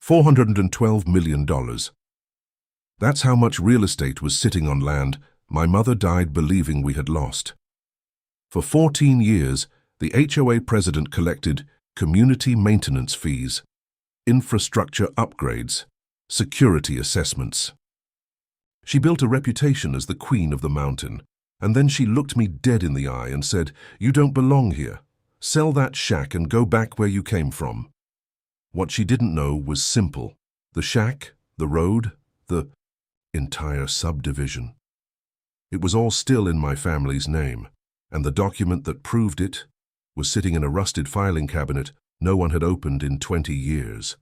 $412 million. That's how much real estate was sitting on land my mother died believing we had lost. For 14 years, the HOA president collected community maintenance fees, infrastructure upgrades, security assessments. She built a reputation as the queen of the mountain, and then she looked me dead in the eye and said, "You don't belong here. Sell that shack and go back where you came from." What she didn't know was simple. The shack, the road, the entire subdivision. It was all still in my family's name, and the document that proved it was sitting in a rusted filing cabinet no one had opened in 20 years.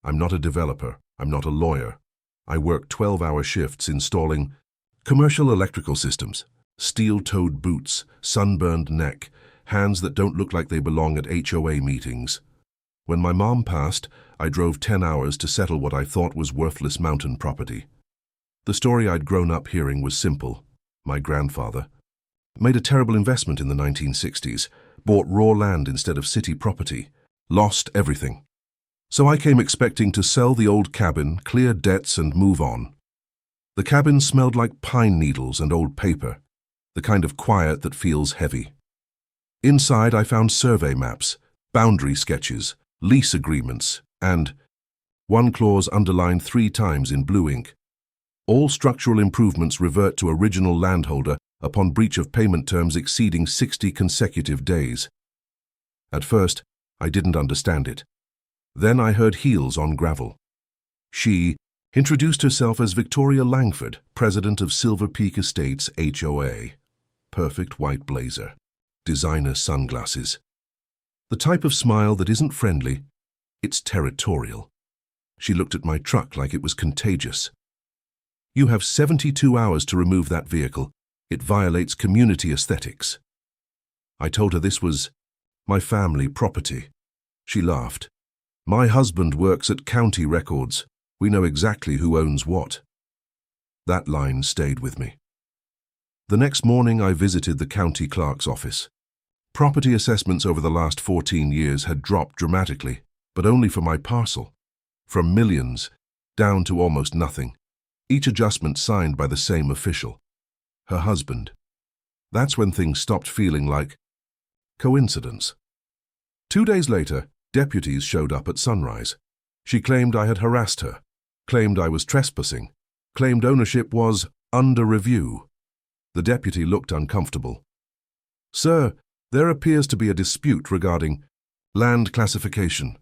I'm not a developer. I'm not a lawyer. I work 12-hour shifts installing commercial electrical systems, steel-toed boots, sunburned neck, hands that don't look like they belong at HOA meetings. When my mom passed, I drove 10 hours to settle what I thought was worthless mountain property. The story I'd grown up hearing was simple. My grandfather made a terrible investment in the 1960s, bought raw land instead of city property, lost everything. So I came expecting to sell the old cabin, clear debts, and move on. The cabin smelled like pine needles and old paper, the kind of quiet that feels heavy. Inside I found survey maps, boundary sketches, lease agreements, and one clause underlined 3 times in blue ink. All structural improvements revert to original landholder upon breach of payment terms exceeding 60 consecutive days. At first, I didn't understand it. Then I heard heels on gravel. She introduced herself as Victoria Langford, president of Silver Peak Estates HOA. Perfect white blazer, designer sunglasses. The type of smile that isn't friendly, it's territorial. She looked at my truck like it was contagious. "You have 72 hours to remove that vehicle. It violates community aesthetics." I told her this was my family property. She laughed. "My husband works at county records. We know exactly who owns what." That line stayed with me. The next morning I visited the county clerk's office. Property assessments over the last 14 years had dropped dramatically, but only for my parcel. From millions down to almost nothing. Each adjustment signed by the same official. Her husband. That's when things stopped feeling like coincidence. 2 days later, deputies showed up at sunrise. She claimed I had harassed her, claimed I was trespassing, claimed ownership was under review. The deputy looked uncomfortable. "Sir, there appears to be a dispute regarding land classification."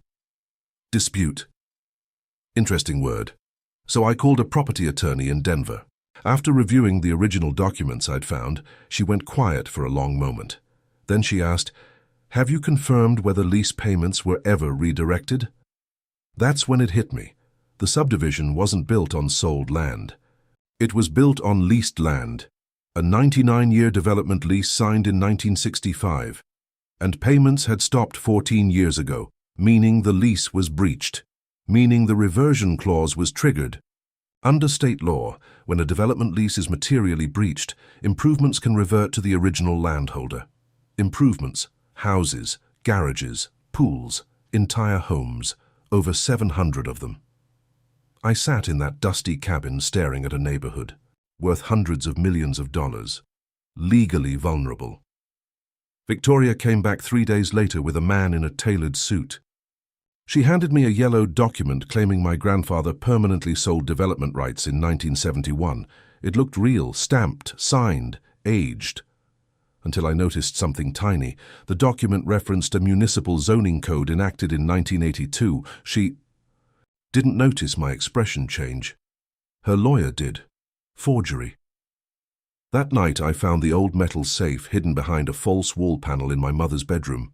Dispute. Interesting word. So I called a property attorney in Denver. After reviewing the original documents I'd found, she went quiet for a long moment. Then she asked, "Have you confirmed whether lease payments were ever redirected?" That's when it hit me. The subdivision wasn't built on sold land. It was built on leased land, a 99-year development lease signed in 1965, and payments had stopped 14 years ago, meaning the lease was breached, meaning the reversion clause was triggered. Under state law, when a development lease is materially breached, improvements can revert to the original landholder. Improvements, houses, garages, pools, entire homes, over 700 of them. I sat in that dusty cabin staring at a neighborhood, worth hundreds of millions of dollars, legally vulnerable. Victoria came back 3 days later with a man in a tailored suit. She handed me a yellow document claiming my grandfather permanently sold development rights in 1971. It looked real, stamped, signed, aged. Until I noticed something tiny. The document referenced a municipal zoning code enacted in 1982. She didn't notice my expression change. Her lawyer did. Forgery. That night I found the old metal safe hidden behind a false wall panel in my mother's bedroom.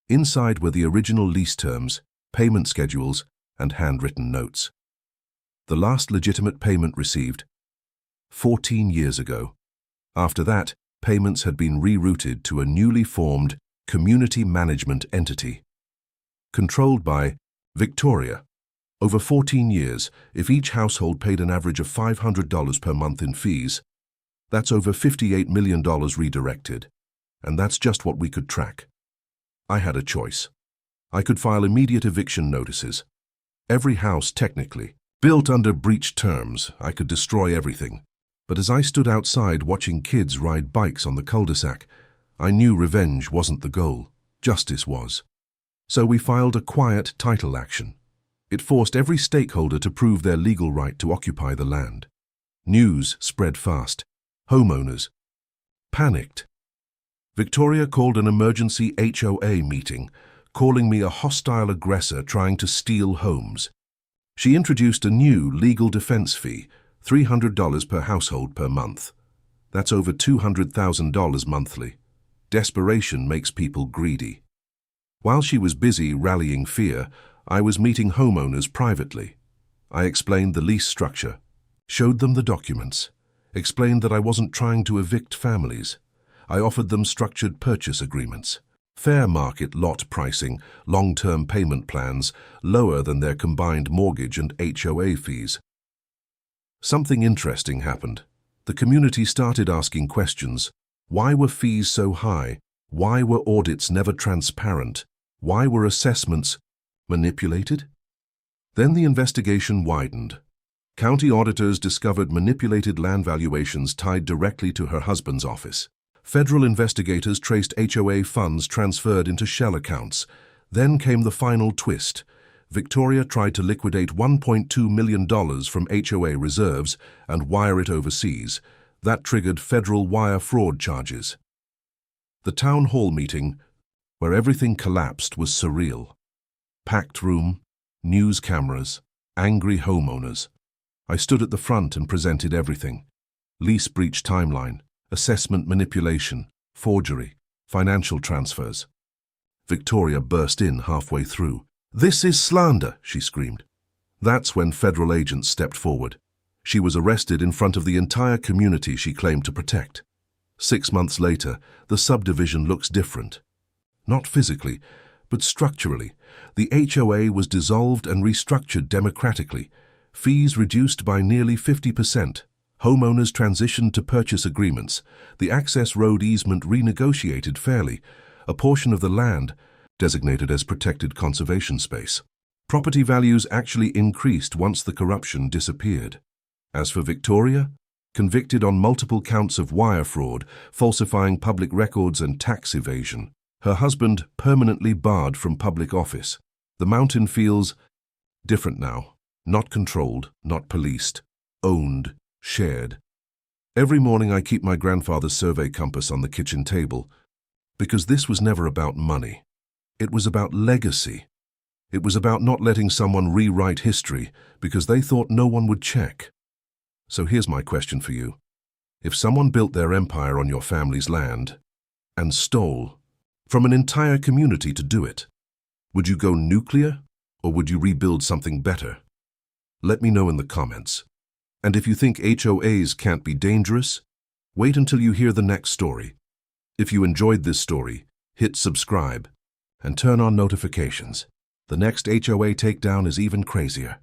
Inside were the original lease terms, payment schedules, and handwritten notes. The last legitimate payment received 14 years ago. After that, payments had been rerouted to a newly formed community management entity. Controlled by Victoria. Over 14 years, if each household paid an average of $500 per month in fees, that's over $58 million redirected. And that's just what we could track. I had a choice. I could file immediate eviction notices, Every house, technically. Built under breach terms, I could destroy everything. But as I stood outside watching kids ride bikes on the cul-de-sac, I knew revenge wasn't the goal. Justice was. So we filed a quiet title action. It forced every stakeholder to prove their legal right to occupy the land. News spread fast. Homeowners panicked. Victoria called an emergency HOA meeting, calling me a hostile aggressor trying to steal homes. She introduced a new legal defense fee, $300 per household per month. That's over $200,000 monthly. Desperation makes people greedy. While she was busy rallying fear, I was meeting homeowners privately. I explained the lease structure, showed them the documents, explained that I wasn't trying to evict families. I offered them structured purchase agreements, fair market lot pricing, long-term payment plans, lower than their combined mortgage and HOA fees. Something interesting happened. The community started asking questions. Why were fees so high? Why were audits never transparent? Why were assessments manipulated? Then the investigation widened. County auditors discovered manipulated land valuations tied directly to her husband's office. Federal investigators traced HOA funds transferred into shell accounts. Then came the final twist. Victoria tried to liquidate $1.2 million from HOA reserves and wire it overseas. That triggered federal wire fraud charges. The town hall meeting, where everything collapsed, was surreal. Packed room, news cameras, angry homeowners. I stood at the front and presented everything. Lease breach timeline, assessment manipulation, forgery, financial transfers. Victoria burst in halfway through. "This is slander," she screamed. That's when federal agents stepped forward. She was arrested in front of the entire community she claimed to protect. 6 months later, the subdivision looks different. Not physically, but structurally. The HOA was dissolved and restructured democratically. Fees reduced by nearly 50%. Homeowners transitioned to purchase agreements. The access road easement renegotiated fairly. A portion of the land designated as protected conservation space. Property values actually increased once the corruption disappeared. As for Victoria, convicted on multiple counts of wire fraud, falsifying public records and tax evasion. Her husband permanently barred from public office. The mountain feels different now. Not controlled, not policed, owned, shared. Every morning I keep my grandfather's survey compass on the kitchen table, because this was never about money. It was about legacy. It was about not letting someone rewrite history because they thought no one would check. So here's my question for you. If someone built their empire on your family's land and stole from an entire community to do it, would you go nuclear or would you rebuild something better? Let me know in the comments. And if you think HOAs can't be dangerous, wait until you hear the next story. If you enjoyed this story, hit subscribe and turn on notifications. The next HOA takedown is even crazier.